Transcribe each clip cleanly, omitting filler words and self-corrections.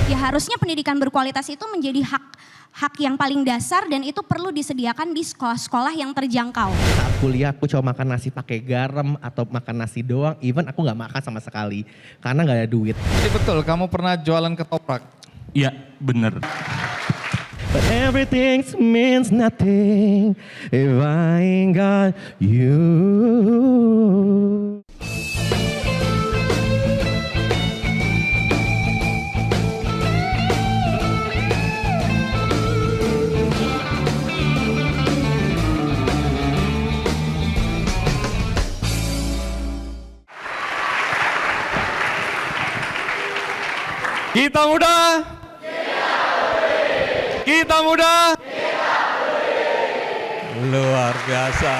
Ya harusnya pendidikan berkualitas itu menjadi hak yang paling dasar dan itu perlu disediakan di sekolah-sekolah yang terjangkau. Saat kuliah aku cuma makan nasi pakai garam atau makan nasi doang, even aku nggak makan sama sekali karena nggak ada duit. Jadi betul, kamu pernah jualan ketoprak? Iya, bener. But everything means nothing if I ain't got you. Kita muda. Kita muda. Luar biasa.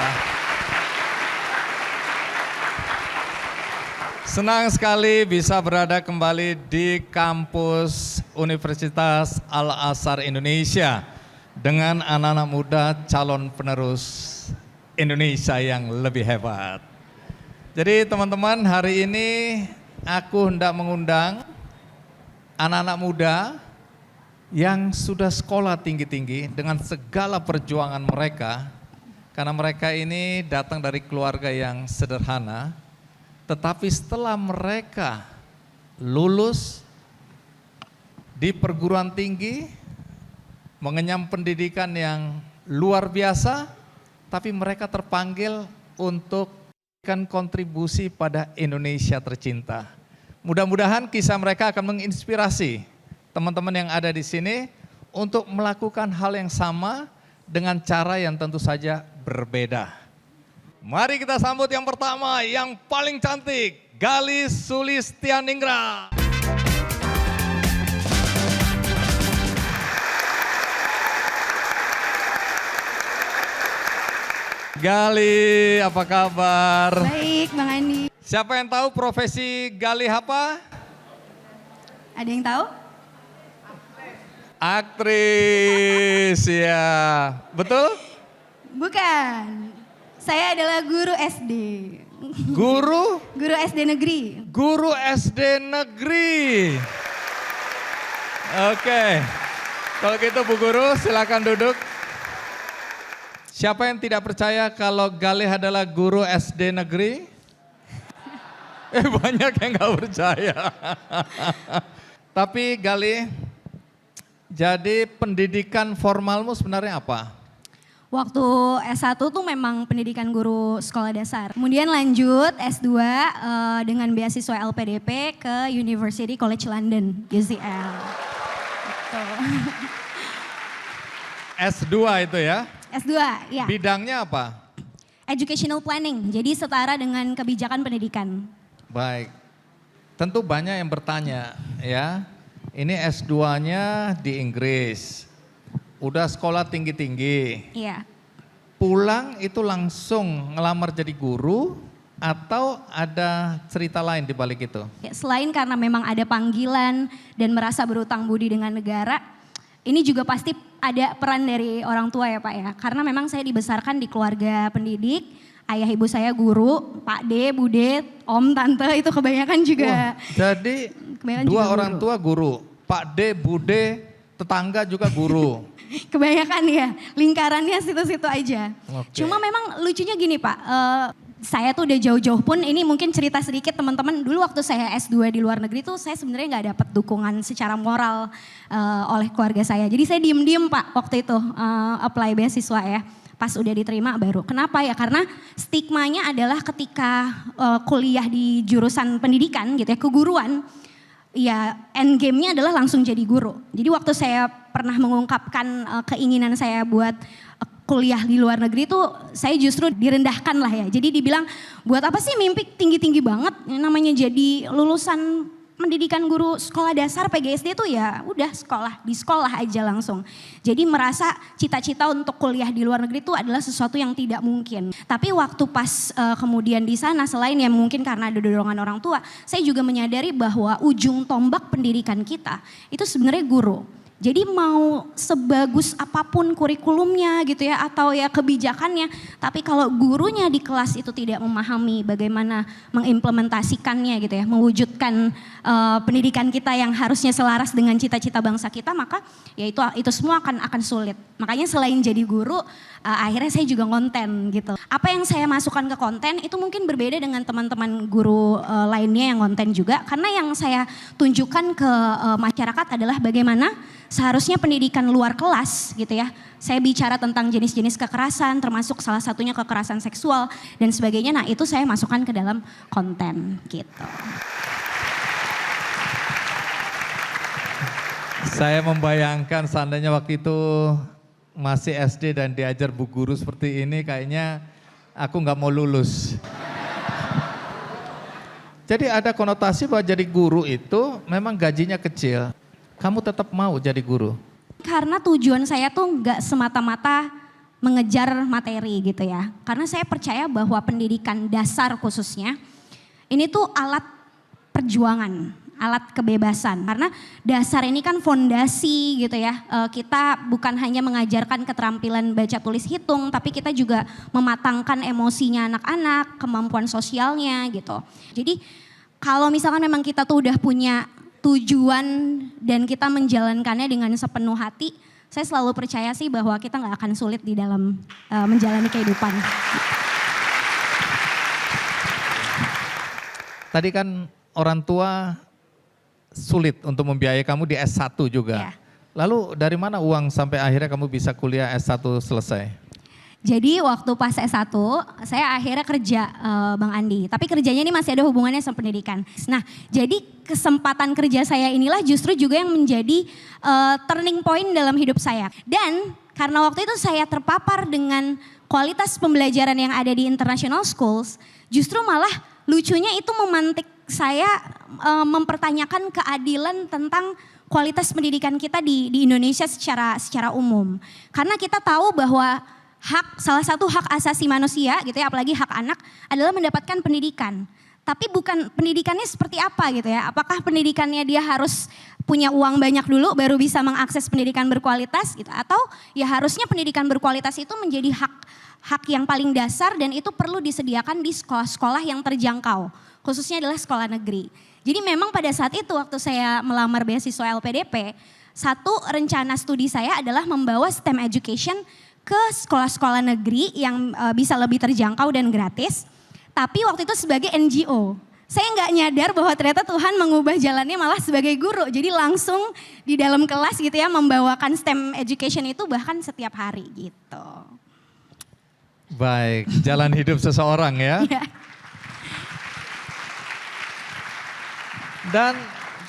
Senang sekali bisa berada kembali di kampus Universitas Al-Azhar Indonesia dengan anak-anak muda calon penerus Indonesia yang lebih hebat. Jadi teman-teman, hari ini aku hendak mengundang anak-anak muda yang sudah sekolah tinggi-tinggi dengan segala perjuangan mereka, karena mereka ini datang dari keluarga yang sederhana, tetapi setelah mereka lulus di perguruan tinggi, mengenyam pendidikan yang luar biasa, tapi mereka terpanggil untuk memberikan kontribusi pada Indonesia tercinta. Mudah-mudahan kisah mereka akan menginspirasi teman-teman yang ada di sini untuk melakukan hal yang sama dengan cara yang tentu saja berbeda. Mari kita sambut yang pertama, yang paling cantik, Galis Sulistianingrat. Gali, apa kabar? Baik, Bang Andi. Siapa yang tahu profesi Gali apa? Ada yang tahu? Aktris, ya. Betul? Bukan. Saya adalah guru SD. Guru? Guru SD negeri. Guru SD negeri. Oke. Kalau gitu Bu Guru silakan duduk. Siapa yang tidak percaya kalau Galih adalah guru SD negeri? Banyak yang gak percaya. Tapi Galih, jadi pendidikan formalmu sebenarnya apa? Waktu S1 tuh memang pendidikan guru sekolah dasar. Kemudian lanjut S2 dengan beasiswa LPDP ke University College London, UCL. Gitu. S2 itu ya? S2, ya. Bidangnya apa? Educational Planning, jadi setara dengan kebijakan pendidikan. Baik, tentu banyak yang bertanya ya, ini S2-nya di Inggris, udah sekolah tinggi-tinggi. Iya. Pulang itu langsung ngelamar jadi guru atau ada cerita lain di balik itu? Ya, selain karena memang ada panggilan dan merasa berutang budi dengan negara, ini juga pasti ada peran dari orang tua ya Pak ya. Karena memang saya dibesarkan di keluarga pendidik, ayah ibu saya guru, Pak D, Bude, Om, Tante itu kebanyakan juga. Wah, jadi kebanyakan dua juga orang tua guru, Pak D, Bude, tetangga juga guru. Kebanyakan ya, lingkarannya situ-situ aja. Oke. Cuma memang lucunya gini Pak, saya tuh udah jauh-jauh pun, ini mungkin cerita sedikit teman-teman, dulu waktu saya S2 di luar negeri tuh saya sebenarnya gak dapat dukungan secara moral oleh keluarga saya. Jadi saya diem-diem Pak waktu itu apply beasiswa ya, pas udah diterima baru. Kenapa ya? Karena stigmanya adalah ketika kuliah di jurusan pendidikan gitu ya, keguruan, ya end game-nya adalah langsung jadi guru. Jadi waktu saya pernah mengungkapkan keinginan saya buat kuliah di luar negeri itu saya justru direndahkan lah ya. Jadi dibilang buat apa sih mimpi tinggi-tinggi banget, namanya jadi lulusan pendidikan guru sekolah dasar PGSD itu ya udah di sekolah aja langsung. Jadi merasa cita-cita untuk kuliah di luar negeri itu adalah sesuatu yang tidak mungkin. Tapi waktu pas kemudian di sana selain ya mungkin karena ada dorongan orang tua, saya juga menyadari bahwa ujung tombak pendidikan kita itu sebenarnya guru. Jadi mau sebagus apapun kurikulumnya gitu ya atau ya kebijakannya, tapi kalau gurunya di kelas itu tidak memahami bagaimana mengimplementasikannya gitu ya, mewujudkan pendidikan kita yang harusnya selaras dengan cita-cita bangsa kita, maka ya itu semua akan sulit. Makanya selain jadi guru, akhirnya saya juga konten gitu. Apa yang saya masukkan ke konten itu mungkin berbeda dengan teman-teman guru lainnya yang konten juga, karena yang saya tunjukkan ke masyarakat adalah bagaimana seharusnya pendidikan luar kelas gitu ya. Saya bicara tentang jenis-jenis kekerasan, termasuk salah satunya kekerasan seksual dan sebagainya. Nah itu saya masukkan ke dalam konten gitu. Saya membayangkan seandainya waktu itu masih SD dan diajar bu guru seperti ini, kayaknya aku nggak mau lulus. Jadi ada konotasi bahwa jadi guru itu memang gajinya kecil. Kamu tetap mau jadi guru? Karena tujuan saya tuh nggak semata-mata mengejar materi gitu ya. Karena saya percaya bahwa pendidikan dasar khususnya ini tuh alat perjuangan, alat kebebasan. Karena dasar ini kan fondasi gitu ya. Kita bukan hanya mengajarkan keterampilan baca tulis hitung, tapi kita juga mematangkan emosinya anak-anak, kemampuan sosialnya gitu. Jadi kalau misalkan memang kita tuh udah punya tujuan dan kita menjalankannya dengan sepenuh hati, saya selalu percaya sih bahwa kita nggak akan sulit di dalam menjalani kehidupan. Tadi kan orang tua sulit untuk membiayai kamu di S1 juga. Ya. Lalu dari mana uang sampai akhirnya kamu bisa kuliah S1 selesai? Jadi waktu pas S1 saya akhirnya kerja Bang Andi. Tapi kerjanya ini masih ada hubungannya sama pendidikan. Nah jadi kesempatan kerja saya inilah justru juga yang menjadi turning point dalam hidup saya. Dan karena waktu itu saya terpapar dengan kualitas pembelajaran yang ada di international schools, justru malah lucunya itu memantik saya mempertanyakan keadilan tentang kualitas pendidikan kita di Indonesia secara umum. Karena kita tahu bahwa salah satu hak asasi manusia gitu ya, apalagi hak anak adalah mendapatkan pendidikan. Tapi bukan pendidikannya seperti apa gitu ya. Apakah pendidikannya dia harus punya uang banyak dulu baru bisa mengakses pendidikan berkualitas gitu. Atau ya harusnya pendidikan berkualitas itu menjadi hak yang paling dasar dan itu perlu disediakan di sekolah-sekolah yang terjangkau. Khususnya adalah sekolah negeri. Jadi memang pada saat itu waktu saya melamar beasiswa LPDP, satu rencana studi saya adalah membawa STEM education ke sekolah-sekolah negeri yang bisa lebih terjangkau dan gratis. Tapi waktu itu sebagai NGO. Saya nggak nyadar bahwa ternyata Tuhan mengubah jalannya malah sebagai guru. Jadi langsung di dalam kelas gitu ya membawakan STEM education itu bahkan setiap hari gitu. Baik, jalan hidup seseorang ya. Ya. Dan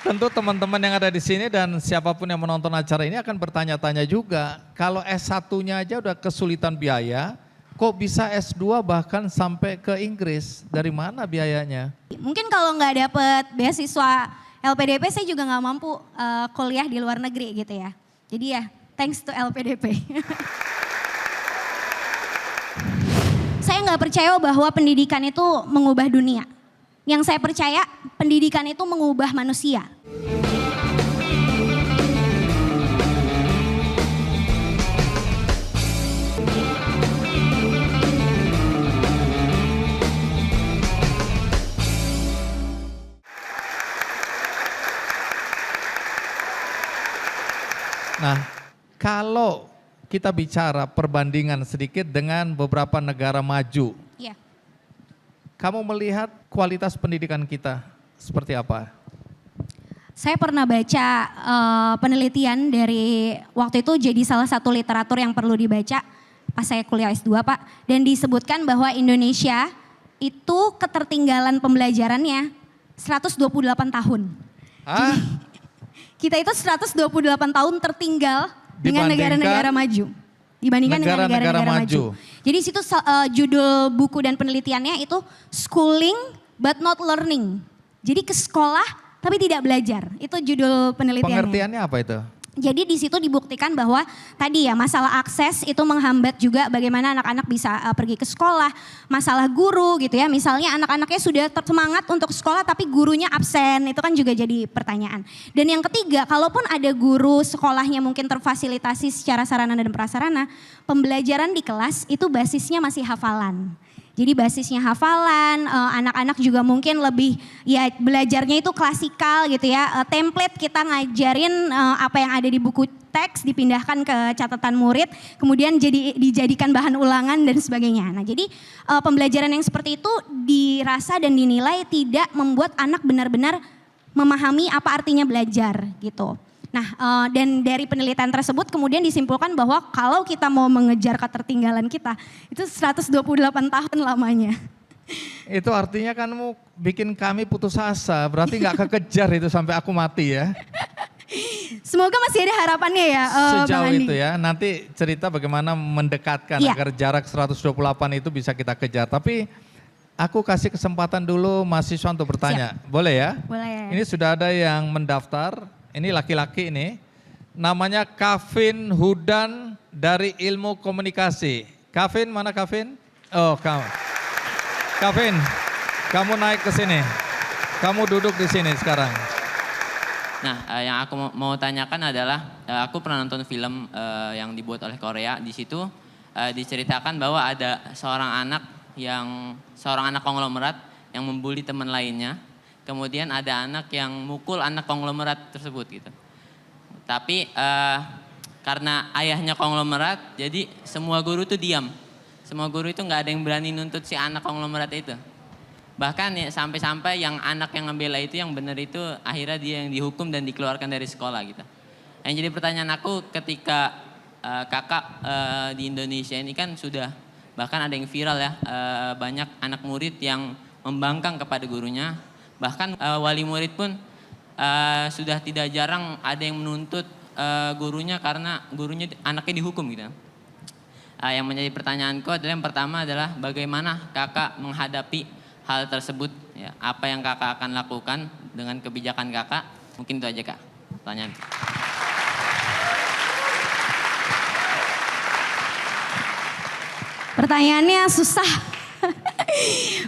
tentu teman-teman yang ada di sini dan siapapun yang menonton acara ini akan bertanya-tanya juga, kalau S1-nya aja udah kesulitan biaya, kok bisa S2 bahkan sampai ke Inggris? Dari mana biayanya? Mungkin kalau nggak dapet beasiswa LPDP saya juga nggak mampu kuliah di luar negeri gitu ya. Jadi ya thanks to LPDP. Saya nggak percaya bahwa pendidikan itu mengubah dunia. Yang saya percaya pendidikan itu mengubah manusia. Nah, kalau kita bicara perbandingan sedikit dengan beberapa negara maju, Iya. kamu melihat kualitas pendidikan kita seperti apa? Saya pernah baca penelitian dari waktu itu jadi salah satu literatur yang perlu dibaca pas saya kuliah S2 Pak. Dan disebutkan bahwa Indonesia itu ketertinggalan pembelajarannya 128 tahun. Ah, Kita itu 128 tahun tertinggal dengan negara-negara maju. Dibandingkan dengan negara-negara maju. Jadi situ judul buku dan penelitiannya itu schooling but not learning. Jadi ke sekolah tapi tidak belajar. Itu judul penelitiannya. pengertiannya apa itu? Jadi di situ dibuktikan bahwa tadi ya masalah akses itu menghambat juga bagaimana anak-anak bisa pergi ke sekolah, masalah guru gitu ya. Misalnya anak-anaknya sudah semangat untuk sekolah tapi gurunya absen, itu kan juga jadi pertanyaan. Dan yang ketiga, kalaupun ada guru sekolahnya mungkin terfasilitasi secara sarana dan prasarana, pembelajaran di kelas itu basisnya masih hafalan. Jadi basisnya hafalan, anak-anak juga mungkin lebih ya belajarnya itu klasikal gitu ya. Template kita ngajarin apa yang ada di buku teks dipindahkan ke catatan murid, kemudian dijadikan bahan ulangan dan sebagainya. Nah jadi pembelajaran yang seperti itu dirasa dan dinilai tidak membuat anak benar-benar memahami apa artinya belajar gitu. Nah dan dari penelitian tersebut kemudian disimpulkan bahwa kalau kita mau mengejar ketertinggalan kita itu 128 tahun lamanya. Itu artinya kan kamu bikin kami putus asa, berarti nggak kekejar itu sampai aku mati ya. Semoga masih ada harapannya ya Sejauh Bang Andi. itu ya, nanti cerita bagaimana mendekatkan agar jarak 128 itu bisa kita kejar. Tapi aku kasih kesempatan dulu mahasiswa untuk bertanya, boleh ya? Boleh. Ini sudah ada yang mendaftar. Ini laki-laki ini, namanya Kavin Hudan dari Ilmu Komunikasi. Kavin, mana Kavin? Oh, kamu. Kavin, kamu naik ke sini. Kamu duduk di sini sekarang. Nah, yang aku mau tanyakan adalah, aku pernah nonton film yang dibuat oleh Korea. Di situ diceritakan bahwa ada seorang anak konglomerat yang membuli teman lainnya. Kemudian ada anak yang mukul anak konglomerat tersebut gitu. Tapi karena ayahnya konglomerat, jadi semua guru tuh diam. Semua guru itu nggak ada yang berani nuntut si anak konglomerat itu. Bahkan ya, sampai-sampai yang anak yang ngebela itu yang benar itu akhirnya dia yang dihukum dan dikeluarkan dari sekolah gitu. Yang jadi pertanyaan aku ketika kakak di Indonesia ini kan sudah bahkan ada yang viral ya, banyak anak murid yang membangkang kepada gurunya. Bahkan wali murid pun sudah tidak jarang ada yang menuntut gurunya karena gurunya anaknya dihukum gitu. Yang menjadi pertanyaanku adalah yang pertama adalah bagaimana kakak menghadapi hal tersebut, ya, apa yang kakak akan lakukan dengan kebijakan kakak? Mungkin itu aja kak, pertanyaan. Pertanyaannya susah.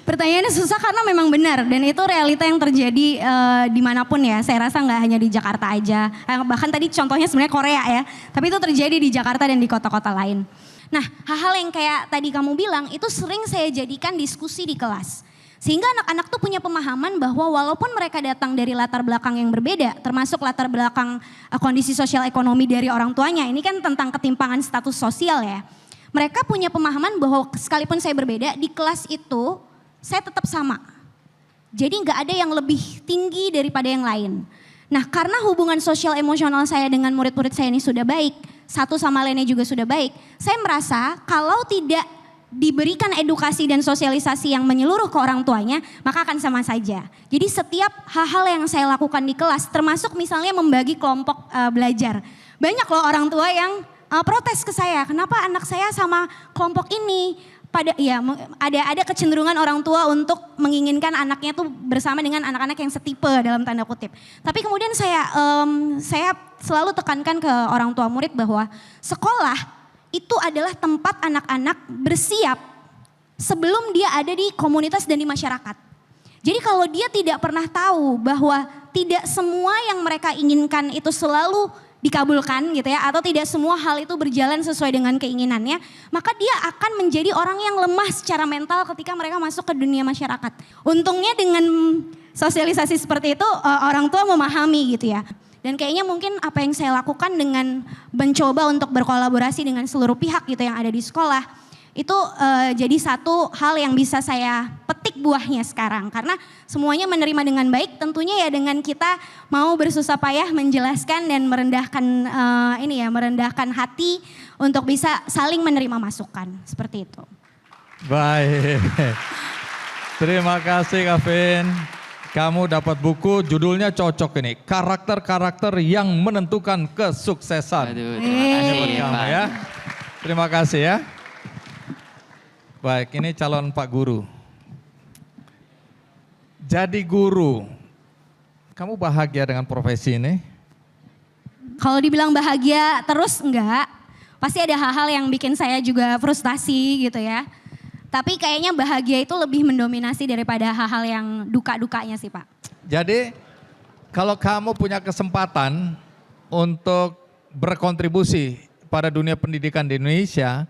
Pertanyaannya susah karena memang benar dan itu realita yang terjadi dimanapun ya. Saya rasa nggak hanya di Jakarta aja. Bahkan tadi contohnya sebenarnya Korea ya. Tapi itu terjadi di Jakarta dan di kota-kota lain. Nah hal-hal yang kayak tadi kamu bilang itu sering saya jadikan diskusi di kelas. Sehingga anak-anak tuh punya pemahaman bahwa walaupun mereka datang dari latar belakang yang berbeda, termasuk latar belakang kondisi sosial ekonomi dari orang tuanya, ini kan tentang ketimpangan status sosial ya. Mereka punya pemahaman bahwa sekalipun saya berbeda, di kelas itu saya tetap sama. Jadi nggak ada yang lebih tinggi daripada yang lain. Nah karena hubungan sosial emosional saya dengan murid-murid saya ini sudah baik, satu sama lainnya juga sudah baik, saya merasa kalau tidak diberikan edukasi dan sosialisasi yang menyeluruh ke orang tuanya, maka akan sama saja. Jadi setiap hal-hal yang saya lakukan di kelas, termasuk misalnya membagi kelompok belajar. Banyak loh orang tua yang protes ke saya, kenapa anak saya sama kelompok ini? Ada kecenderungan orang tua untuk menginginkan anaknya tuh bersama dengan anak-anak yang setipe dalam tanda kutip. Tapi kemudian saya selalu tekankan ke orang tua murid bahwa sekolah itu adalah tempat anak-anak bersiap sebelum dia ada di komunitas dan di masyarakat. Jadi kalau dia tidak pernah tahu bahwa tidak semua yang mereka inginkan itu selalu dikabulkan gitu ya, atau tidak semua hal itu berjalan sesuai dengan keinginannya, maka dia akan menjadi orang yang lemah secara mental ketika mereka masuk ke dunia masyarakat. Untungnya dengan sosialisasi seperti itu orang tua memahami gitu ya. Dan kayaknya mungkin apa yang saya lakukan dengan mencoba untuk berkolaborasi dengan seluruh pihak gitu yang ada di sekolah, itu jadi satu hal yang bisa saya petik buahnya sekarang. Karena semuanya menerima dengan baik, tentunya ya dengan kita mau bersusah payah menjelaskan dan merendahkan hati untuk bisa saling menerima masukan, seperti itu. Baik, terima kasih Kavin. Kamu dapat buku judulnya cocok ini, karakter-karakter yang menentukan kesuksesan. Aduh, terima kasih Buat kamu Pak. ya. Terima kasih ya. Baik, ini calon Pak Guru. Jadi guru, kamu bahagia dengan profesi ini? Kalau dibilang bahagia terus enggak. Pasti ada hal-hal yang bikin saya juga frustasi gitu ya. Tapi kayaknya bahagia itu lebih mendominasi daripada hal-hal yang duka-dukanya sih Pak. Jadi kalau kamu punya kesempatan untuk berkontribusi pada dunia pendidikan di Indonesia,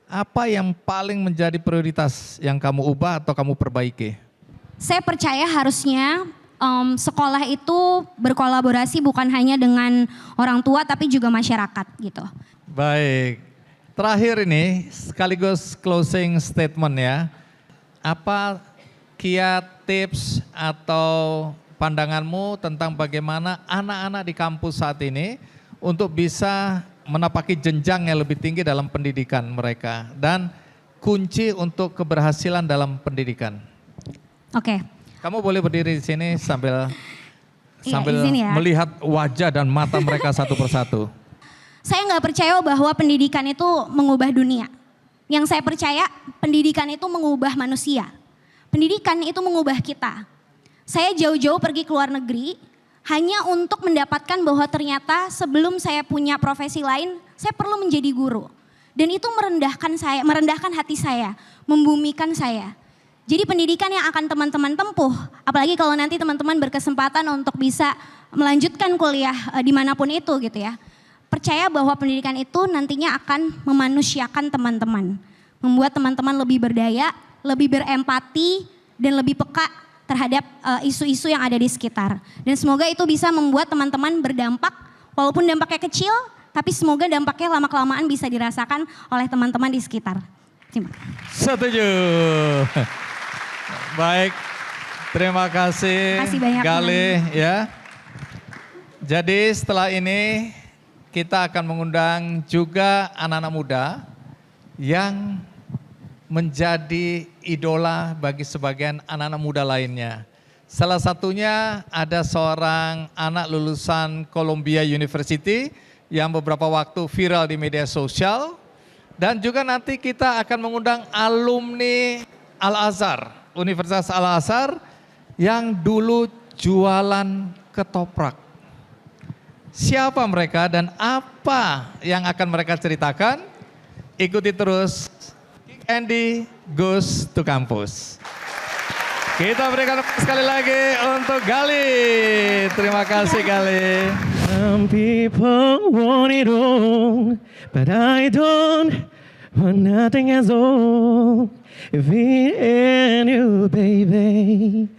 apa yang paling menjadi prioritas yang kamu ubah atau kamu perbaiki? Saya percaya harusnya sekolah itu berkolaborasi bukan hanya dengan orang tua tapi juga masyarakat gitu. Baik, terakhir ini sekaligus closing statement ya. Apa kiat tips atau pandanganmu tentang bagaimana anak-anak di kampus saat ini untuk bisa menapaki jenjang yang lebih tinggi dalam pendidikan mereka dan kunci untuk keberhasilan dalam pendidikan? Oke. Kamu boleh berdiri di sini sambil izin ya. melihat wajah dan mata mereka satu persatu. Saya nggak percaya bahwa pendidikan itu mengubah dunia. Yang saya percaya pendidikan itu mengubah manusia. Pendidikan itu mengubah kita. Saya jauh-jauh pergi ke luar negeri hanya untuk mendapatkan bahwa ternyata sebelum saya punya profesi lain, saya perlu menjadi guru. Dan itu merendahkan saya, merendahkan hati saya, membumikan saya. Jadi pendidikan yang akan teman-teman tempuh, apalagi kalau nanti teman-teman berkesempatan untuk bisa melanjutkan kuliah dimanapun itu gitu ya. Percaya bahwa pendidikan itu nantinya akan memanusiakan teman-teman. Membuat teman-teman lebih berdaya, lebih berempati, dan lebih peka terhadap isu-isu yang ada di sekitar. Dan semoga itu bisa membuat teman-teman berdampak, walaupun dampaknya kecil, tapi semoga dampaknya lama-kelamaan bisa dirasakan oleh teman-teman di sekitar. Terima kasih. Setuju. Baik, terima kasih, banyak, Galih ya. Jadi setelah ini kita akan mengundang juga anak-anak muda yang menjadi idola bagi sebagian anak-anak muda lainnya. Salah satunya ada seorang anak lulusan Columbia University yang beberapa waktu viral di media sosial. Dan juga nanti kita akan mengundang alumni Al-Azhar, Universitas Al-Azhar yang dulu jualan ketoprak. Siapa mereka dan apa yang akan mereka ceritakan? Ikuti terus King Andy Goes to Campus. Kita berikan sekali lagi untuk Galih. Terima kasih Galih. Some people want it all, but I don't want nothing at all. If it ain't you, baby.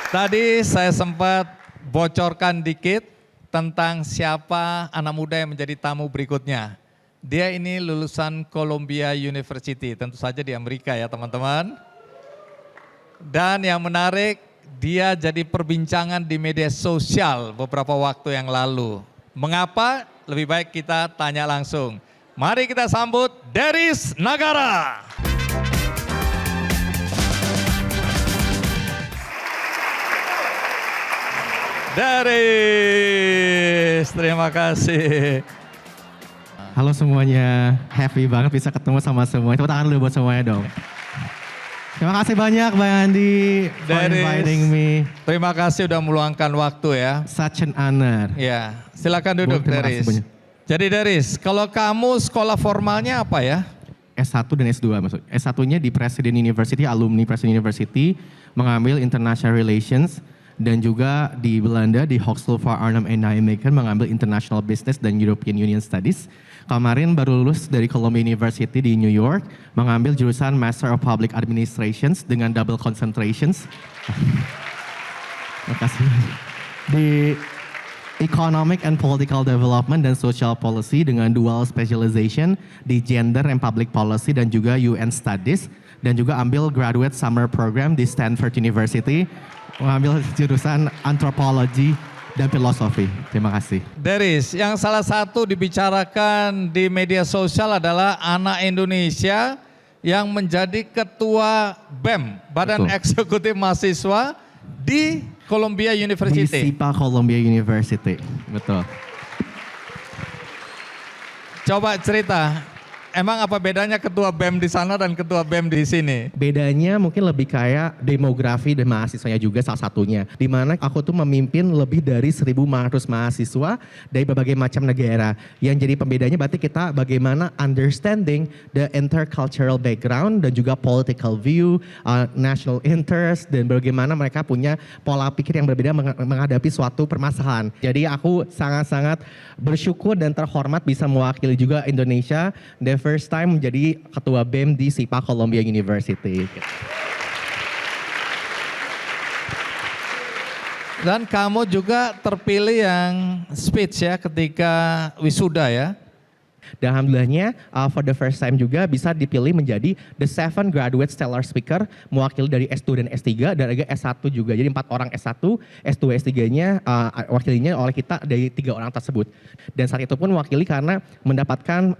Tadi saya sempat bocorkan dikit tentang siapa anak muda yang menjadi tamu berikutnya. Dia ini lulusan Columbia University, tentu saja di Amerika ya teman-teman. Dan yang menarik, dia jadi perbincangan di media sosial beberapa waktu yang lalu. Mengapa? Lebih baik kita tanya langsung. Mari kita sambut Deris Nagara. Deris, terima kasih. Halo semuanya, happy banget bisa ketemu sama semuanya. Tepuk tangan dulu buat semuanya dong. Terima kasih banyak Bang Andi for inviting me. Terima kasih udah meluangkan waktu ya. Such an honor. Ya, silakan duduk Terima kasih Deris. banyak. Jadi Deris, kalau kamu sekolah formalnya apa ya? S1 dan S2 maksud. S1-nya di Presiden University, alumni Presiden University, mengambil International Relations. Dan juga di Belanda, di Hogeschool Arnhem en Nijmegen mengambil International Business dan European Union Studies. Kemarin baru lulus dari Columbia University di New York, mengambil jurusan Master of Public Administrations dengan double concentrations. Terima kasih. Di Economic and Political Development dan Social Policy dengan dual specialization di Gender and Public Policy dan juga UN Studies. Dan juga ambil Graduate Summer Program di Stanford University. Mengambil jurusan antropologi dan filosofi. Terima kasih. Deris, yang salah satu dibicarakan di media sosial adalah anak Indonesia yang menjadi ketua BEM, Badan Betul. Eksekutif Mahasiswa di Columbia Di University. SIPA Columbia University, betul. Coba cerita, emang apa bedanya ketua BEM di sana dan ketua BEM di sini? Bedanya mungkin lebih kayak demografi dan mahasiswanya juga salah satunya. Di mana aku tuh memimpin lebih dari 1.500 mahasiswa dari berbagai macam negara. Yang jadi pembedanya berarti kita bagaimana understanding the intercultural background dan juga political view, national interest, dan bagaimana mereka punya pola pikir yang berbeda menghadapi suatu permasalahan. Jadi aku sangat-sangat bersyukur dan terhormat bisa mewakili juga Indonesia the first time menjadi ketua BEM di SIPA Columbia University. Dan kamu juga terpilih yang speech ya ketika wisuda ya. Dan alhamdulillahnya for the first time juga bisa dipilih menjadi the 7 graduate stellar speaker mewakili dari S2 dan S3 dan juga S1 juga. Jadi 4 orang S1, S2, S3-nya wakilinya oleh kita dari 3 orang tersebut. Dan saat itu pun wakili karena mendapatkan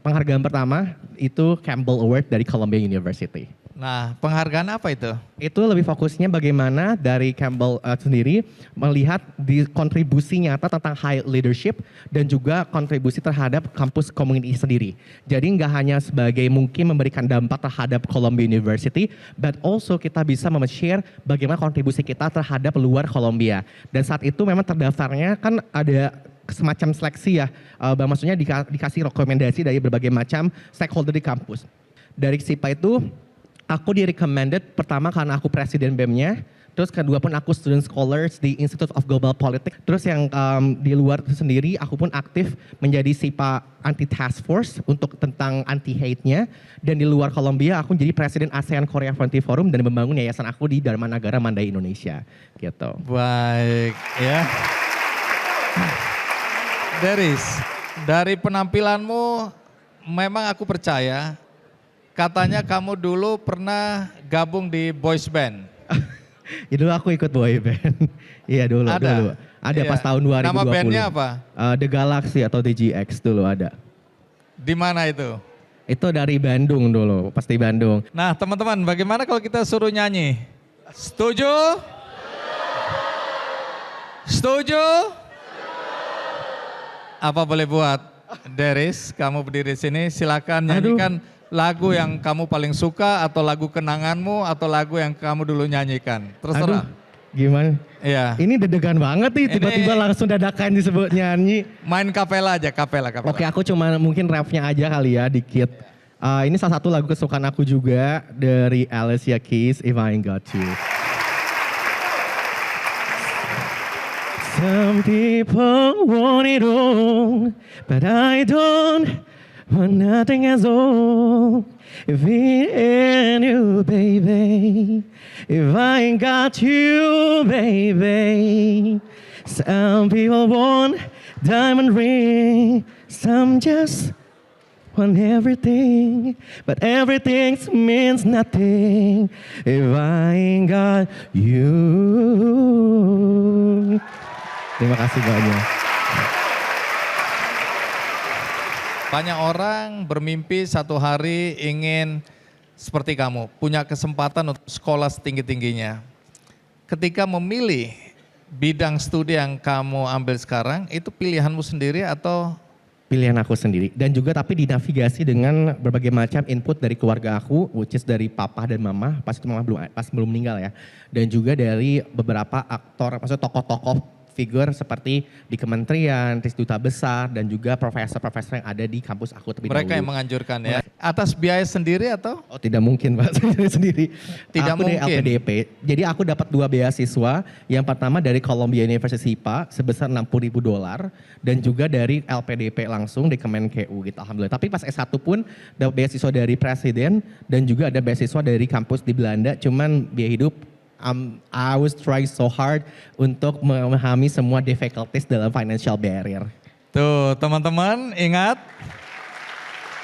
penghargaan pertama itu Campbell Award dari Columbia University. Nah, penghargaan apa itu? Itu lebih fokusnya bagaimana dari Campbell sendiri melihat di kontribusi nyata tentang high leadership dan juga kontribusi terhadap kampus community sendiri. Jadi nggak hanya sebagai mungkin memberikan dampak terhadap Columbia University, but also kita bisa share bagaimana kontribusi kita terhadap luar Columbia. Dan saat itu memang terdaftarnya kan ada semacam seleksi ya, maksudnya dikasih rekomendasi dari berbagai macam stakeholder di kampus. Dari SIPA itu aku di-recommended pertama karena aku presiden BEM-nya, terus kedua pun aku student scholars di Institute of Global Politics, terus yang di luar itu sendiri aku pun aktif menjadi SIPA anti task force untuk tentang anti hate-nya, dan di luar Columbia aku jadi presiden ASEAN Korea Frontier Forum dan membangun yayasan aku di Dharmanagara Mandai Indonesia gitu. Baik ya. Deris, dari penampilanmu memang aku percaya katanya kamu dulu pernah gabung di boys band. Ya dulu aku ikut boy band. Iya dulu. Ada? Ada Iya. pas tahun 2020. Nama bandnya apa? The Galaxy atau DGX dulu ada. Di mana itu? Itu dari Bandung dulu, pasti Bandung. Nah teman-teman, bagaimana kalau kita suruh nyanyi? Setuju? Setuju? Apa boleh buat? Deris, kamu berdiri sini, silakan nyanyikan lagu yang kamu paling suka atau lagu kenanganmu atau lagu yang kamu dulu nyanyikan. Terserah. Gimana? Iya. Ini deg-degan banget nih, Ini- tiba-tiba langsung dadakan disebut nyanyi. Main kapela aja, kapela. Oke, aku cuma mungkin rapnya aja kali ya, dikit. Ini salah satu lagu kesukaan aku juga dari Alicia Keys, If I Ain't Got You. Some people want it all, but I don't want nothing at all. If it ain't you, baby, if I ain't got you, baby. Some people want diamond ring, some just want everything, but everything means nothing if I ain't got you. Terima kasih banyak. Banyak orang bermimpi satu hari ingin seperti kamu, punya kesempatan untuk sekolah setinggi-tingginya. Ketika memilih bidang studi yang kamu ambil sekarang, itu pilihanmu sendiri atau? Pilihan aku sendiri, dan juga tapi dinavigasi dengan berbagai macam input dari keluarga aku, which is dari papa dan mama, pas itu mama belum meninggal ya, dan juga dari beberapa aktor, maksudnya tokoh-tokoh figur seperti di kementerian, di duta besar, dan juga profesor-profesor yang ada di kampus aku terlebih Mereka dahulu. yang menganjurkan ya. Atas biaya sendiri atau? Oh tidak mungkin Pak, saya sendiri. Tidak aku dari mungkin. LPDP, jadi aku dapat 2 beasiswa. Yang pertama dari Columbia University SIPA sebesar $60.000 dan juga dari LPDP langsung di Kemenkeu gitu, alhamdulillah. Tapi pas S1 pun dapat beasiswa dari presiden dan juga ada beasiswa dari kampus di Belanda. Cuman biaya hidup I was trying so hard untuk memahami semua difficulties dalam financial barrier. Tuh teman-teman ingat,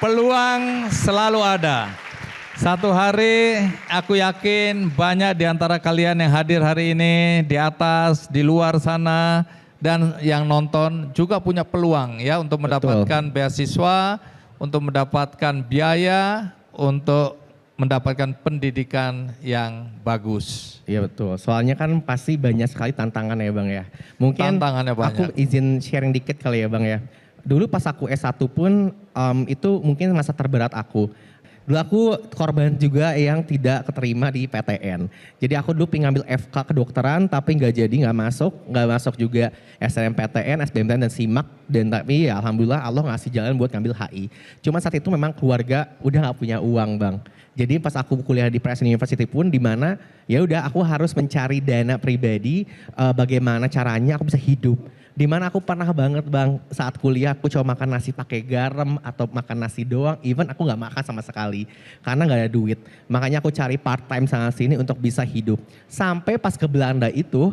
peluang selalu ada. Satu hari aku yakin banyak di antara kalian yang hadir hari ini di atas, di luar sana dan yang nonton juga punya peluang ya untuk mendapatkan beasiswa, untuk mendapatkan biaya untuk mendapatkan pendidikan yang bagus. Iya betul, soalnya kan pasti banyak sekali tantangan ya Bang ya. Mungkin Tantangannya aku banyak. izin sharing dikit kali ya Bang ya. Dulu pas aku S1 pun itu mungkin masa terberat aku. Dulu aku korban juga yang tidak keterima di PTN. Jadi aku dulu pengen ngambil FK kedokteran tapi nggak masuk juga SNMPTN, SBMPTN dan SIMAK. Dan tapi ya alhamdulillah Allah ngasih jalan buat ngambil HI. Cuma saat itu memang keluarga udah nggak punya uang Bang. Jadi pas aku kuliah di Presiden University pun di mana ya udah aku harus mencari dana pribadi bagaimana caranya aku bisa hidup. Dimana aku pernah banget Bang saat kuliah aku cuma makan nasi pakai garam atau makan nasi doang, even aku nggak makan sama sekali karena nggak ada duit. Makanya aku cari part time sana sini untuk bisa hidup. Sampai pas ke Belanda itu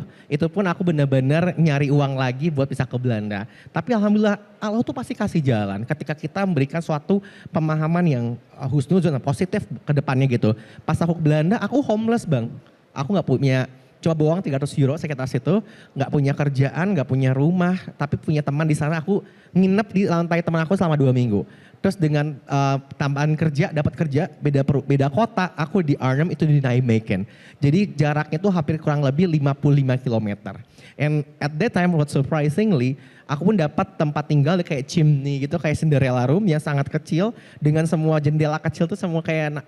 pun aku benar-benar nyari uang lagi buat bisa ke Belanda. Tapi alhamdulillah Allah tuh pasti kasih jalan ketika kita memberikan suatu pemahaman yang husnuzon positif ke depannya gitu. Pas aku ke Belanda aku homeless Bang. Aku nggak punya cuma bawang 300 euro sekitar situ, nggak punya kerjaan, nggak punya rumah, tapi punya teman di sana. Aku nginep di lantai teman aku selama 2 minggu. Terus dengan tambahan kerja, dapat kerja beda kota, aku di Arnhem itu di Nijmegen. Jadi jaraknya itu hampir kurang lebih 55 km. And at that time, what surprisingly, aku pun dapat tempat tinggal kayak chimney gitu, kayak Cinderella room yang sangat kecil dengan semua jendela kecil tuh semua kayak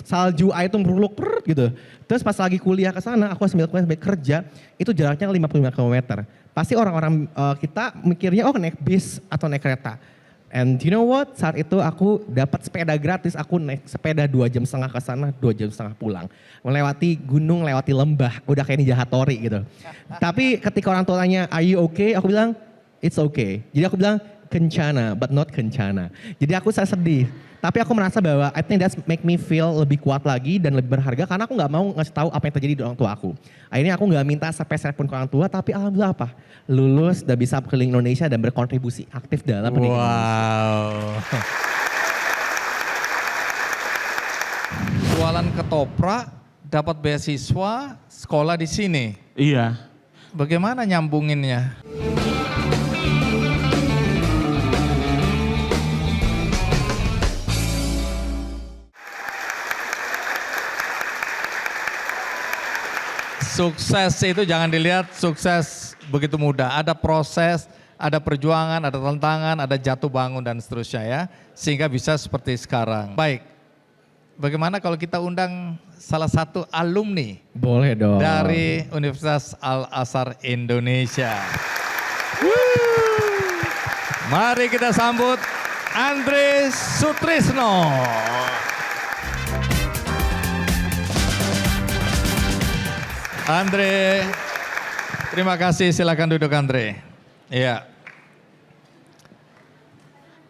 salju air tuh meruluk gitu. Terus pas lagi kuliah ke sana, aku sambil kuliah sambil kerja, itu jaraknya 55 km. Pasti orang-orang kita mikirnya naik bis atau naik kereta. And you know what? Saat itu aku dapat sepeda gratis, aku naik sepeda 2,5 jam ke sana, 2,5 jam pulang. Melewati gunung, lewati lembah, udah kayak Ninja Hattori gitu. Tapi ketika orang tua tanya, "Are you okay?" Aku bilang, "It's okay." Jadi aku bilang, "Kencana, but not kencana." Jadi aku sedih. Tapi aku merasa bahwa I think that's make me feel lebih kuat lagi dan lebih berharga karena aku nggak mau ngasih tahu apa yang terjadi di orang tua aku. Akhirnya aku nggak minta sepeser pun ke orang tua, tapi alhamdulillah apa? Lulus dan bisa keliling Indonesia dan berkontribusi aktif dalam pendidikan. Wow. Jualan ketoprak, dapat beasiswa, sekolah di sini. Iya. Bagaimana nyambunginnya? Sukses itu jangan dilihat sukses begitu mudah. Ada proses, ada perjuangan, ada tantangan, ada jatuh bangun dan seterusnya ya. Sehingga bisa seperti sekarang. Baik, bagaimana kalau kita undang salah satu alumni Boleh dong. dari Universitas Al-Azhar Indonesia. Mari kita sambut Andre Sutrisno. Andre, terima kasih. Silakan duduk Andre. Iya.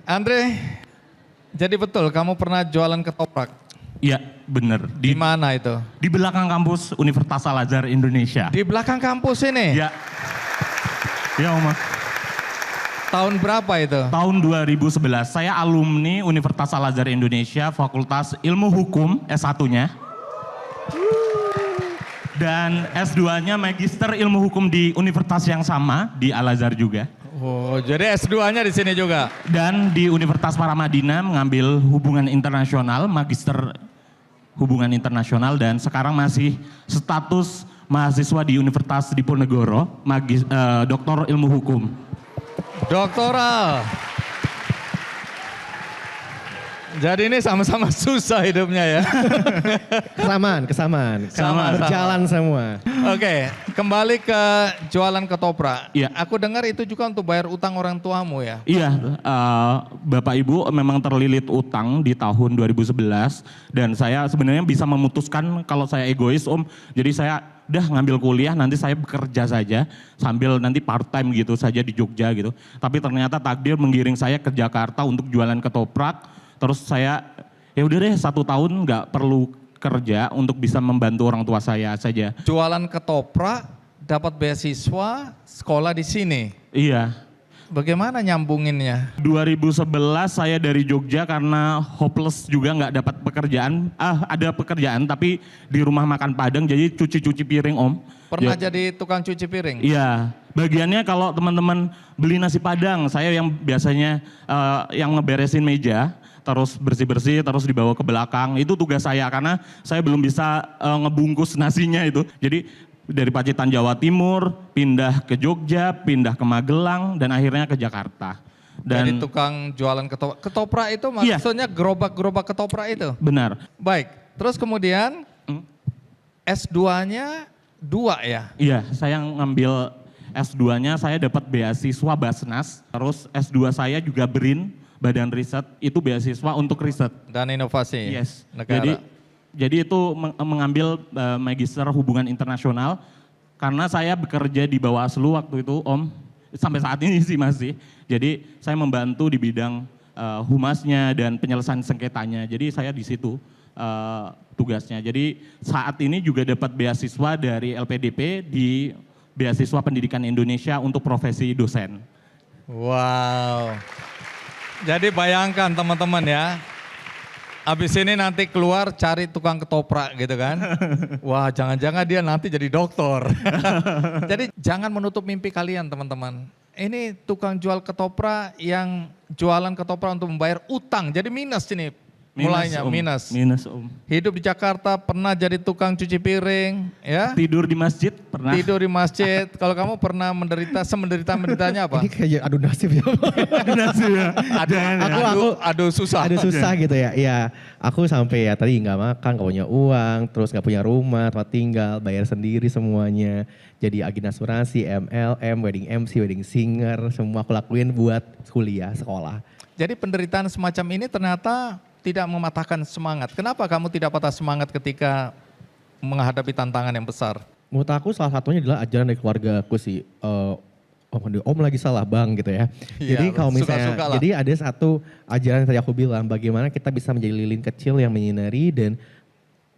Andre, jadi betul kamu pernah jualan ketoprak? Iya, bener. Di mana itu? Di belakang kampus Universitas Al-Azhar Indonesia. Di belakang kampus ini? Iya. Iya, Om. Tahun berapa itu? Tahun 2011. Saya alumni Universitas Al-Azhar Indonesia, Fakultas Ilmu Hukum S1-nya. Dan S2-nya Magister Ilmu Hukum di universitas yang sama, di Al-Azhar juga. Oh, jadi S2-nya di sini juga? Dan di Universitas Paramadina mengambil hubungan internasional, Magister Hubungan Internasional, dan sekarang masih status mahasiswa di Universitas Diponegoro, Doktor Ilmu Hukum. Doktoral. Jadi ini sama-sama susah hidupnya ya. Kesamaan. Sama. Berjalan semua. Oke, kembali ke jualan ketoprak. Iya. Aku dengar itu juga untuk bayar utang orang tuamu ya? Iya, Bapak Ibu memang terlilit utang di tahun 2011 dan saya sebenarnya bisa memutuskan kalau saya egois Om. Jadi saya udah ngambil kuliah, nanti saya bekerja saja sambil nanti part time gitu saja di Jogja gitu. Tapi ternyata takdir menggiring saya ke Jakarta untuk jualan ketoprak. Terus saya ya udah deh 1 tahun nggak perlu kerja untuk bisa membantu orang tua saya saja. Jualan ketoprak, dapat beasiswa, sekolah di sini. Iya. Bagaimana nyambunginnya? 2011 saya dari Jogja karena hopeless juga nggak dapat pekerjaan. Ada pekerjaan tapi di rumah makan Padang jadi cuci-cuci piring Om. Pernah Ya. jadi tukang cuci piring? Iya, bagiannya kalau teman-teman beli nasi Padang, saya yang biasanya yang ngeberesin meja. terus bersih-bersih, terus dibawa ke belakang. Itu tugas saya karena saya belum bisa ngebungkus nasinya itu. Jadi dari Pacitan Jawa Timur, pindah ke Jogja, pindah ke Magelang, dan akhirnya ke Jakarta. Jadi tukang jualan ketoprak. Ketoprak itu Iya. maksudnya gerobak-gerobak ketoprak itu? Benar. Baik, terus kemudian S2-nya 2 ya? Iya, saya ngambil S2-nya, saya dapat beasiswa Basnas, terus S2 saya juga BRIN, Badan Riset, itu beasiswa untuk riset. Dan inovasi Yes. negara. Jadi itu mengambil magister hubungan internasional, karena saya bekerja di Bawaslu waktu itu Om, sampai saat ini sih masih. Jadi saya membantu di bidang humasnya dan penyelesaian sengketanya, jadi saya di situ tugasnya. Jadi saat ini juga dapat beasiswa dari LPDP di Beasiswa Pendidikan Indonesia untuk profesi dosen. Wow. Jadi bayangkan teman-teman ya, habis ini nanti keluar cari tukang ketoprak gitu kan. Wah, jangan-jangan dia nanti jadi dokter. Jadi jangan menutup mimpi kalian teman-teman. Ini tukang jual ketoprak yang jualan ketoprak untuk membayar utang. Jadi minus ini. Mulainya Om. minus. Minus Om. Hidup di Jakarta pernah jadi tukang cuci piring, ya. Tidur di masjid pernah. Tidur di masjid. Kalau kamu pernah menderita, semenderita-menderitanya apa? Ini kayak adu nasib ya. Aduh susah. Adu susah gitu ya. Iya, aku sampai ya tadi nggak makan, nggak punya uang, terus nggak punya rumah, tempat tinggal, bayar sendiri semuanya. Jadi agen asuransi, MLM, wedding MC, wedding singer, semua aku lakuin buat kuliah, sekolah. Jadi penderitaan semacam ini ternyata tidak mematahkan semangat. Kenapa kamu tidak patah semangat ketika menghadapi tantangan yang besar? Menurut aku salah satunya adalah ajaran dari keluarga aku sih. Om lagi salah bang gitu ya. Iya, Jadi kalau misalnya, suka-suka lah. jadi ada satu ajaran yang tadi aku bilang, bagaimana kita bisa menjadi lilin kecil yang menyinari dan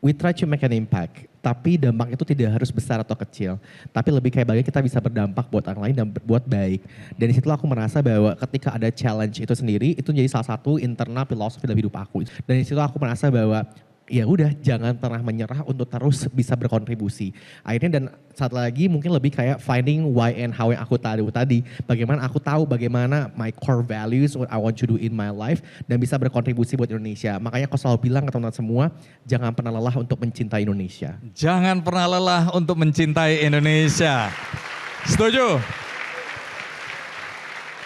we try to make an impact. Tapi dampak itu tidak harus besar atau kecil. Tapi lebih kayak bagaimana kita bisa berdampak buat orang lain dan berbuat baik. Dan disitulah aku merasa bahwa ketika ada challenge itu sendiri, itu jadi salah satu internal filosofi dalam hidup aku. Dan disitulah aku merasa bahwa ya udah jangan pernah menyerah untuk terus bisa berkontribusi. Akhirnya dan satu lagi mungkin lebih kayak finding why and how yang aku tadi. Bagaimana aku tahu bagaimana my core values, what I want to do in my life dan bisa berkontribusi buat Indonesia. Makanya aku selalu bilang ke teman-teman semua, jangan pernah lelah untuk mencintai Indonesia. Jangan pernah lelah untuk mencintai Indonesia. Setuju?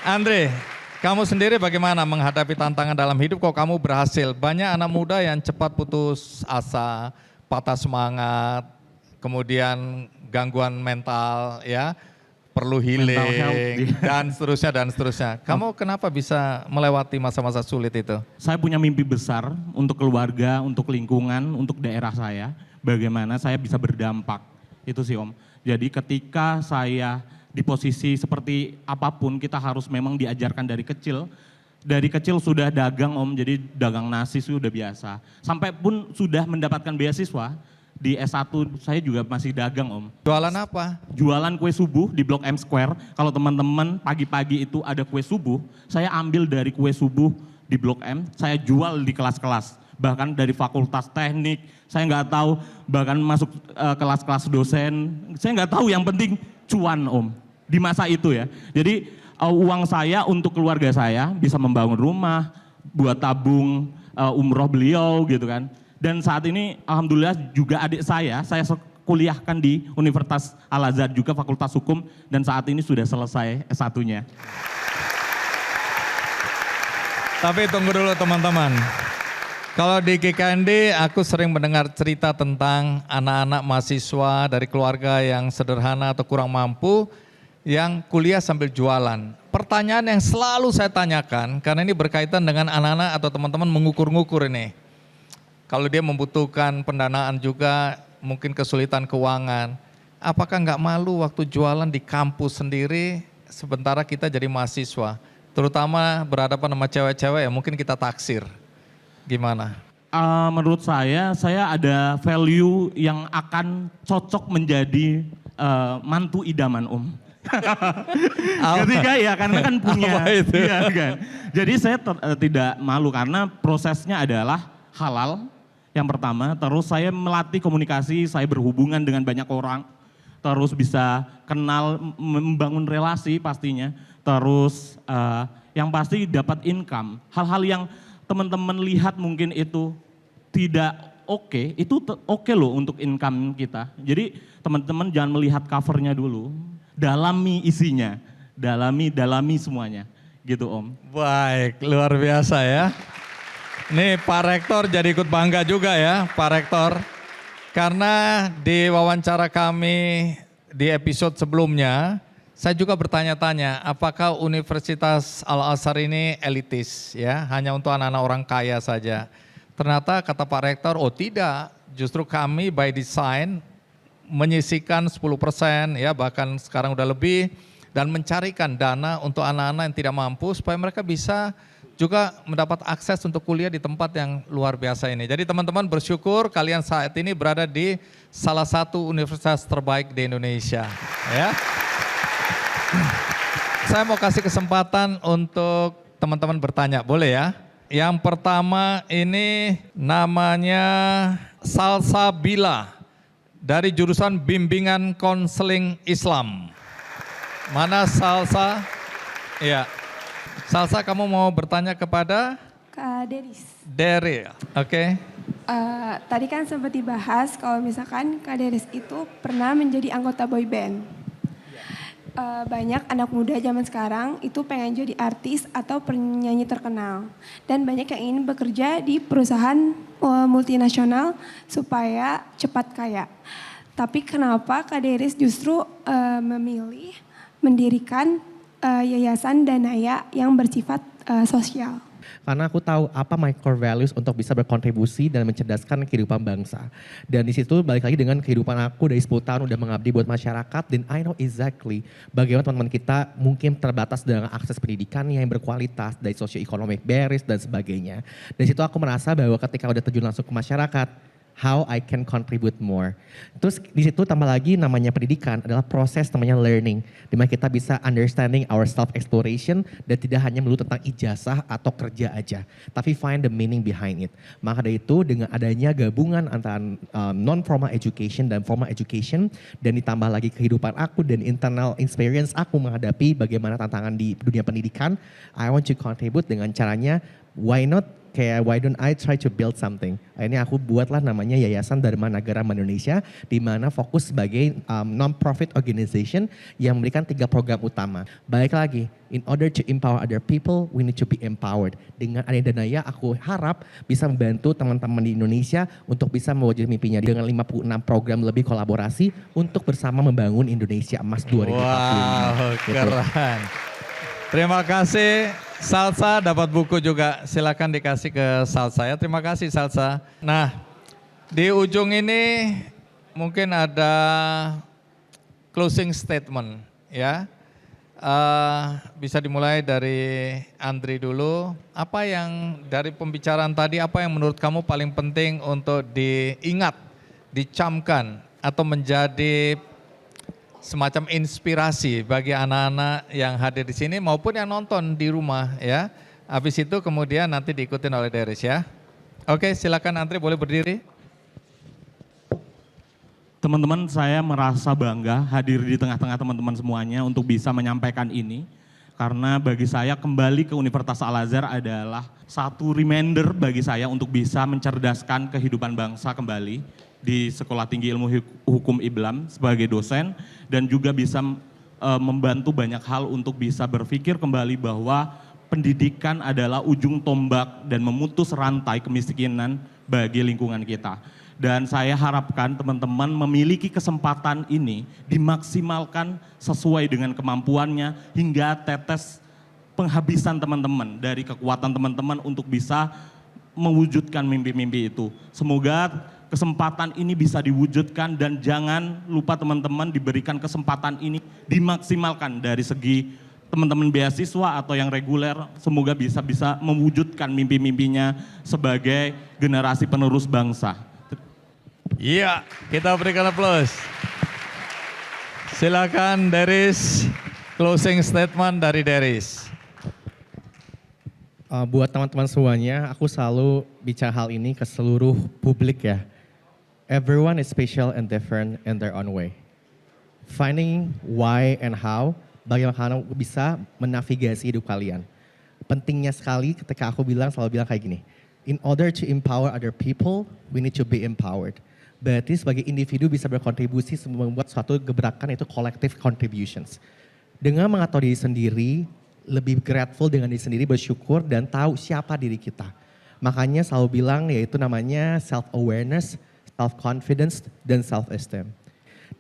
Andre, kamu sendiri bagaimana menghadapi tantangan dalam hidup kok kamu berhasil? Banyak anak muda yang cepat putus asa, patah semangat, kemudian gangguan mental ya, perlu Mental health, healing dan seterusnya. Kamu kenapa bisa melewati masa-masa sulit itu? Saya punya mimpi besar untuk keluarga, untuk lingkungan, untuk daerah saya. Bagaimana saya bisa berdampak. Itu sih Om. Jadi ketika saya di posisi seperti apapun kita harus memang diajarkan dari kecil. Dari kecil sudah dagang Om, jadi dagang nasi sudah biasa. Sampai pun sudah mendapatkan beasiswa, di S1 saya juga masih dagang Om. Jualan apa? Jualan kue subuh di Blok M Square. Kalau teman-teman pagi-pagi itu ada kue subuh, saya ambil dari kue subuh di Blok M, saya jual di kelas-kelas. Bahkan dari fakultas teknik, saya nggak tahu, bahkan masuk kelas-kelas dosen, saya nggak tahu, yang penting cuan Om, di masa itu ya. Jadi uang saya untuk keluarga saya bisa membangun rumah, buat tabung umroh beliau gitu kan. Dan saat ini alhamdulillah juga adik saya kuliahkan di Universitas Al-Azhar juga Fakultas Hukum dan saat ini sudah selesai S1-nya. Tapi tunggu dulu teman-teman. Kalau di GKND aku sering mendengar cerita tentang anak-anak mahasiswa dari keluarga yang sederhana atau kurang mampu yang kuliah sambil jualan. Pertanyaan yang selalu saya tanyakan, karena ini berkaitan dengan anak-anak atau teman-teman mengukur-ngukur ini. Kalau dia membutuhkan pendanaan juga, mungkin kesulitan keuangan. Apakah nggak malu waktu jualan di kampus sendiri, sementara kita jadi mahasiswa? Terutama berhadapan sama cewek-cewek ya mungkin kita taksir. Gimana? Menurut saya ada value yang akan cocok menjadi mantu idaman Om. Ketika ya karena kan punya, iya kan. Jadi saya tidak malu karena prosesnya adalah halal yang pertama. Terus saya melatih komunikasi, saya berhubungan dengan banyak orang. Terus bisa kenal, membangun relasi pastinya. Terus yang pasti dapat income. Hal-hal yang teman-teman lihat mungkin itu tidak oke, itu oke loh untuk income kita. Jadi teman-teman jangan melihat covernya dulu, dalami isinya, dalami semuanya, gitu Om. Baik, luar biasa ya. Nih Pak Rektor jadi ikut bangga juga ya, Pak Rektor. Karena di wawancara kami di episode sebelumnya, saya juga bertanya-tanya apakah Universitas Al-Azhar ini elitis ya, hanya untuk anak-anak orang kaya saja. Ternyata kata Pak Rektor, oh tidak, justru kami by design menyisihkan 10% ya, bahkan sekarang udah lebih, dan mencarikan dana untuk anak-anak yang tidak mampu supaya mereka bisa juga mendapat akses untuk kuliah di tempat yang luar biasa ini. Jadi teman-teman bersyukur kalian saat ini berada di salah satu universitas terbaik di Indonesia ya. Saya mau kasih kesempatan untuk teman-teman bertanya, boleh ya? Yang pertama ini namanya Salsabila dari jurusan Bimbingan Konseling Islam. Mana Salsa? Iya. Salsa, kamu mau bertanya kepada? Kak Deris. Deri, oke. Tadi kan sempat dibahas kalau misalkan Kak Deris itu pernah menjadi anggota boy band. Banyak anak muda zaman sekarang itu pengen jadi artis atau penyanyi terkenal. Dan banyak yang ingin bekerja di perusahaan multinasional supaya cepat kaya. Tapi kenapa Kak Deris justru memilih mendirikan yayasan Danaya yang bersifat sosial? Karena aku tahu apa my core values untuk bisa berkontribusi dan mencerdaskan kehidupan bangsa. Dan di situ balik lagi dengan kehidupan aku dari 10 tahun udah mengabdi buat masyarakat, dan I know exactly bagaimana teman-teman kita mungkin terbatas dengan akses pendidikan yang berkualitas dari socio-economic barriers dan sebagainya. Dari situ aku merasa bahwa ketika udah terjun langsung ke masyarakat, how I can contribute more. Terus di situ tambah lagi namanya pendidikan adalah proses namanya learning, di mana kita bisa understanding our self exploration dan tidak hanya melulu tentang ijazah atau kerja aja, tapi find the meaning behind it. Maka dari itu dengan adanya gabungan antara non formal education dan formal education, dan ditambah lagi kehidupan aku dan internal experience aku menghadapi bagaimana tantangan di dunia pendidikan, I want to contribute dengan caranya why don't I try to build something. Akhirnya aku buatlah namanya Yayasan Dharma Nagara Indonesia, di mana fokus sebagai non-profit organization yang memberikan 3 program utama. Balik lagi, in order to empower other people, we need to be empowered. Dengan adanya Danaya, aku harap bisa membantu teman-teman di Indonesia untuk bisa mewujudkan mimpinya dengan 56 program lebih kolaborasi untuk bersama membangun Indonesia Emas 2045. Wow, keren. Terima kasih. Salsa dapat buku juga, silakan dikasih ke Salsa ya. Terima kasih Salsa. Nah, di ujung ini mungkin ada closing statement ya. Bisa dimulai dari Andri dulu. Apa yang dari pembicaraan tadi, apa yang menurut kamu paling penting untuk diingat, dicamkan atau menjadi semacam inspirasi bagi anak-anak yang hadir di sini maupun yang nonton di rumah ya. Habis itu kemudian nanti diikutin oleh Deris ya. Oke, silakan Andri, boleh berdiri. Teman-teman, saya merasa bangga hadir di tengah-tengah teman-teman semuanya untuk bisa menyampaikan ini. Karena bagi saya kembali ke Universitas Al-Azhar adalah satu reminder bagi saya untuk bisa mencerdaskan kehidupan bangsa kembali di Sekolah Tinggi Ilmu Hukum IBLAM sebagai dosen, dan juga bisa membantu banyak hal untuk bisa berpikir kembali bahwa pendidikan adalah ujung tombak dan memutus rantai kemiskinan bagi lingkungan kita. Dan saya harapkan teman-teman memiliki kesempatan ini dimaksimalkan sesuai dengan kemampuannya hingga tetes penghabisan teman-teman dari kekuatan teman-teman untuk bisa mewujudkan mimpi-mimpi itu. Semoga kesempatan ini bisa diwujudkan, dan jangan lupa teman-teman diberikan kesempatan ini dimaksimalkan dari segi teman-teman beasiswa atau yang reguler. Semoga bisa mewujudkan mimpi-mimpinya sebagai generasi penerus bangsa. Iya, kita berikan aplaus. Silakan Deris, closing statement dari Deris. Buat teman-teman semuanya, aku selalu bicara hal ini ke seluruh publik ya. Everyone is special and different in their own way. Finding why and how, bagaimana bisa menavigasi hidup kalian. pentingnya sekali ketika aku selalu bilang kayak gini. In order to empower other people, we need to be empowered. Berarti sebagai individu bisa berkontribusi membuat suatu gebrakan itu collective contributions. Dengan mengatur diri sendiri, lebih grateful dengan diri sendiri, bersyukur dan tahu siapa diri kita. Makanya selalu bilang yaitu namanya self-awareness, self-confidence, dan self-esteem.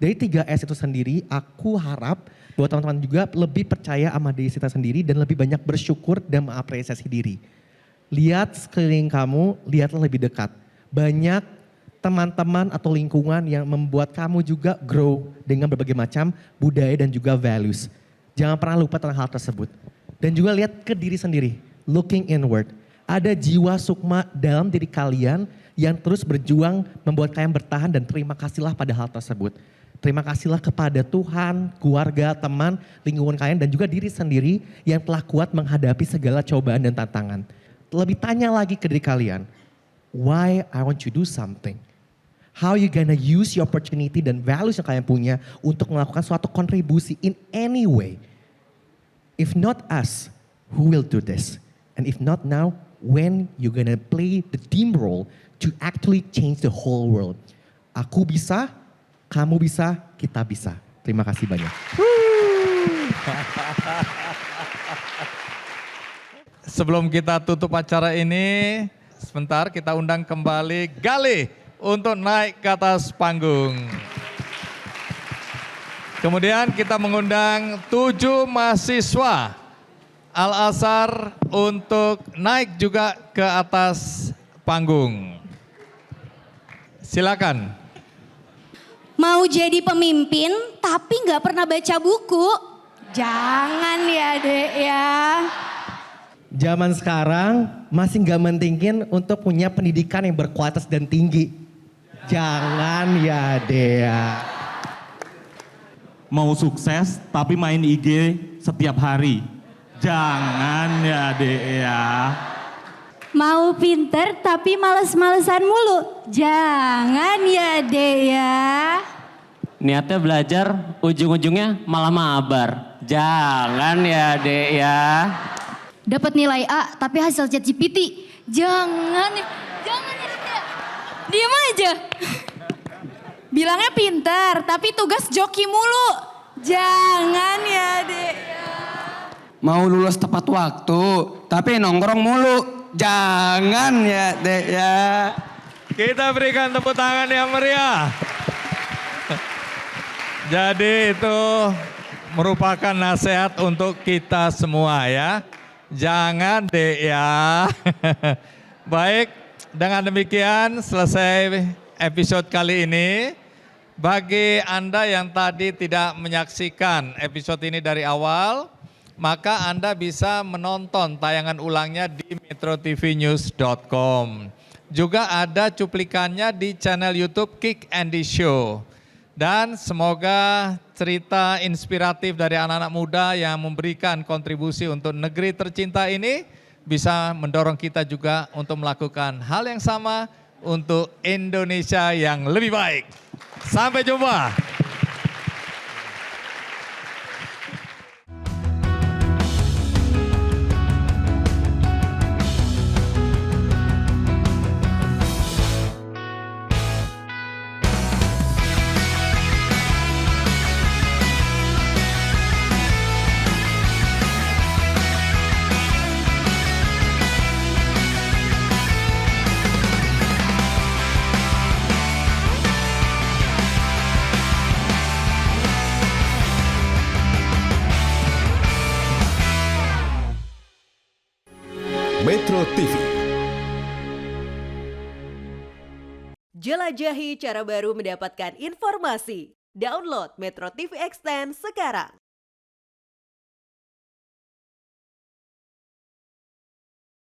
Dari 3S itu sendiri, aku harap buat teman-teman juga lebih percaya sama diri kita sendiri dan lebih banyak bersyukur dan mengapresiasi diri. Lihat sekeliling kamu, lihatlah lebih dekat. Banyak teman-teman atau lingkungan yang membuat kamu juga grow dengan berbagai macam budaya dan juga values. Jangan pernah lupa tentang hal tersebut. Dan juga lihat ke diri sendiri, looking inward. Ada jiwa sukma dalam diri kalian yang terus berjuang membuat kalian bertahan dan terima kasihlah pada hal tersebut. Terima kasihlah kepada Tuhan, keluarga, teman, lingkungan kalian dan juga diri sendiri yang telah kuat menghadapi segala cobaan dan tantangan. Lebih tanya lagi ke diri kalian, why I want to do something? How you gonna use your opportunity dan values yang kalian punya untuk melakukan suatu kontribusi in any way? If not us, who will do this? And if not now, when you gonna play the team role to actually change the whole world? Aku bisa, kamu bisa, kita bisa. Terima kasih banyak. Sebelum kita tutup acara ini, sebentar kita undang kembali Galih untuk naik ke atas panggung. Kemudian kita mengundang 7 mahasiswa Al-Azhar untuk naik juga ke atas panggung. Silakan. Mau jadi pemimpin tapi nggak pernah baca buku? Jangan ya Dek ya. Zaman sekarang masih nggak mentingin untuk punya pendidikan yang berkualitas dan tinggi. Jangan ya Dea. Mau sukses tapi main IG setiap hari. Jangan ya Dek ya. Mau pinter tapi males-malesan mulu? Jangan ya Dek ya. Niatnya belajar, ujung-ujungnya malah mabar. Jangan ya Dek ya. Dapat nilai A tapi hasil ChatGPT. Jangan ya Dek ya. Diam aja. Bilangnya pinter tapi tugas joki mulu. Jangan ya Dek ya. Mau lulus tepat waktu tapi nongkrong mulu. Jangan ya Dek ya. Kita berikan tepuk tangan yang meriah. Jadi itu merupakan nasihat untuk kita semua ya. Jangan Dek ya. Baik, dengan demikian selesai episode kali ini. Bagi Anda yang tadi tidak menyaksikan episode ini dari awal, maka Anda bisa menonton tayangan ulangnya di metrotvnews.com. Juga ada cuplikannya di channel YouTube Kick Andy Show. Dan semoga cerita inspiratif dari anak-anak muda yang memberikan kontribusi untuk negeri tercinta ini bisa mendorong kita juga untuk melakukan hal yang sama untuk Indonesia yang lebih baik. Sampai jumpa. Metro TV. Jelajahi cara baru mendapatkan informasi. Download Metro TV Extend sekarang.